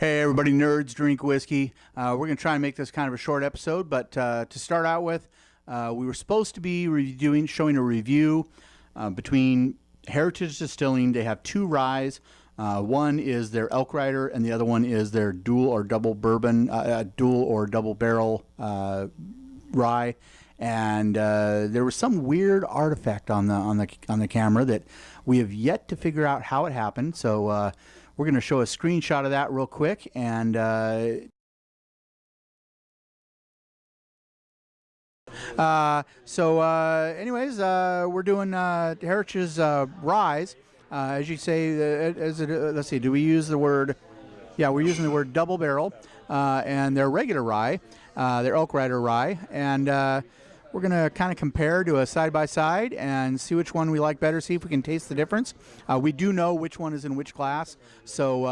Hey everybody, nerds drink whiskey. We're going to try and make this kind of a short episode, but to start out with, we were supposed to be showing a review between Heritage Distilling. They have two ryes. One is their Elk Rider, and the other one is their dual or double barrel rye. And there was some weird artifact on the camera that we have yet to figure out how it happened. So we're going to show a screenshot of that real quick. And anyways, we're doing Heritage's ryes. As you say, let's see, do we use the word? Yeah, we're using the word double barrel, and their regular rye, their Elk Rider rye, and we're going to kind of compare to a side-by-side and see which one we like better, see if we can taste the difference. We do know which one is in which class, so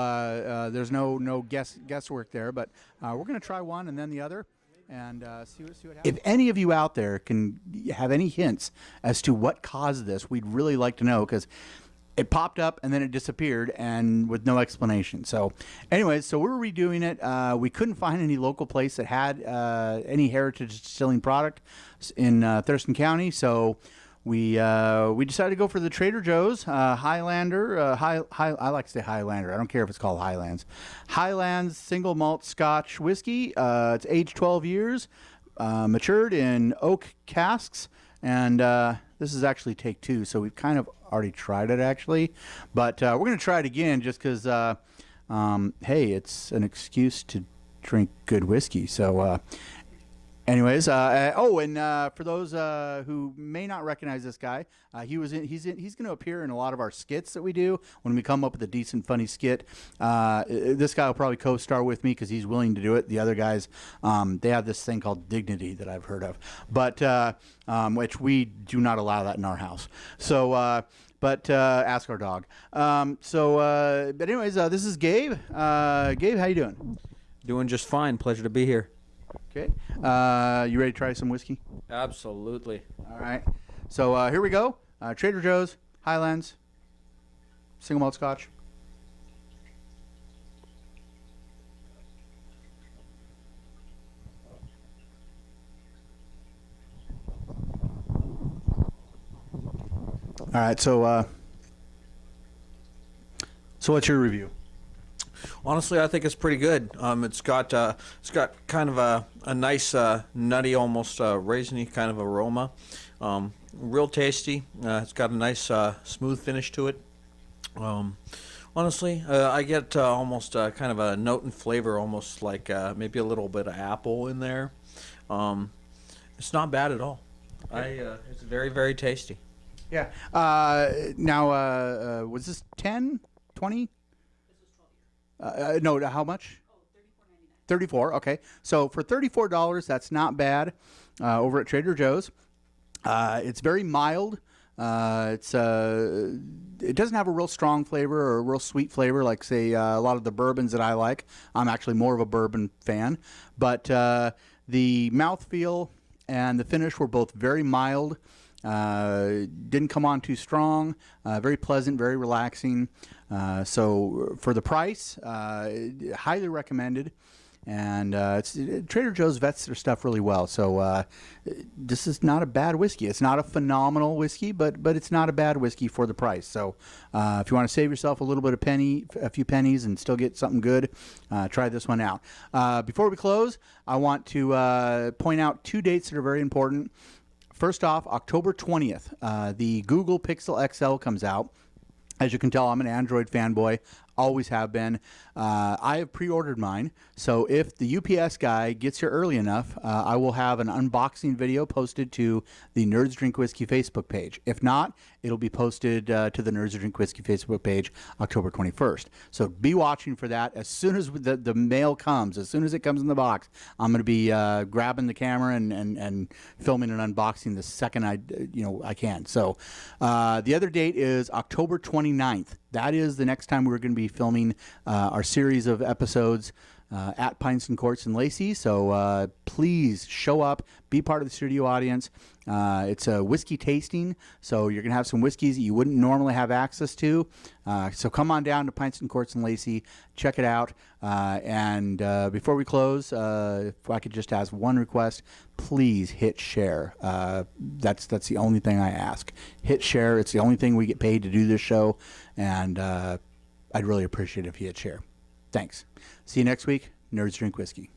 there's no guesswork there, but we're going to try one and then the other and see what happens. If any of you out there can have any hints as to what caused this, we'd really like to know, because it popped up and then it disappeared and with no explanation. So anyways, so we're redoing it. We couldn't find any local place that had any Heritage Distilling product in Thurston County. So we decided to go for the Trader Joe's Highlander. I like to say Highlander. I don't care if it's called Highlands. Highlands single malt Scotch whiskey. It's aged 12 years, matured in oak casks. And this is actually take two, so we've kind of already tried it actually, but we're going to try it again just because, hey, it's an excuse to drink good whiskey. So anyways, for those who may not recognize this guy, he's going to appear in a lot of our skits that we do when we come up with a decent, funny skit. This guy will probably co-star with me because he's willing to do it. The other guys, they have this thing called Dignity that I've heard of, but which we do not allow that in our house. So, but ask our dog. But anyways, this is Gabe. Gabe, how you doing? Doing just fine. Pleasure to be here. Okay. You ready to try some whiskey? Absolutely. All right. So here we go. Trader Joe's Highlands single malt Scotch. All right. So what's your review? Honestly, I think it's pretty good. It's got kind of a nice nutty, almost raisiny kind of aroma. Real tasty. It's got a nice smooth finish to it. Honestly, I get almost kind of a note and flavor, almost like maybe a little bit of apple in there. It's not bad at all. It's very, very tasty. Yeah. Now, was this 10, 20? No, how much? Oh, $34.99. 34. Okay. So for $34, that's not bad. Over at Trader Joe's, it's very mild. It doesn't have a real strong flavor or a real sweet flavor like, say, a lot of the bourbons that I like. I'm actually more of a bourbon fan, but the mouthfeel and the finish were both very mild. Didn't come on too strong. Very pleasant, very relaxing. So for the price, highly recommended. And Trader Joe's vets their stuff really well. So this is not a bad whiskey. It's not a phenomenal whiskey, but it's not a bad whiskey for the price. So if you want to save yourself a little bit of a few pennies and still get something good, try this one out. Before we close, I want to point out two dates that are very important. First off, October 20th, the Google Pixel XL comes out. As you can tell, I'm an Android fanboy, always have been. I have pre-ordered mine, so if the UPS guy gets here early enough, I will have an unboxing video posted to the Nerds Drink Whiskey Facebook page. If not, it'll be posted to the Nerds Drink Whiskey Facebook page October 21st. So be watching for that. As soon as the mail comes, as soon as it comes in the box, I'm going to be grabbing the camera and filming an unboxing the second I can. So the other date is October 29th. That is the next time we're going to be filming our series of episodes at Pints and Quarts and Lacey. So please show up, be part of the studio audience. It's a whiskey tasting, so you're going to have some whiskeys that you wouldn't normally have access to. So come on down to Pints and Quarts and Lacey, check it out. And before we close, if I could just ask one request, please hit share. That's the only thing I ask. Hit share. It's the only thing we get paid to do this show, and I'd really appreciate it if you hit share. Thanks. See you next week. Nerds Drink Whiskey.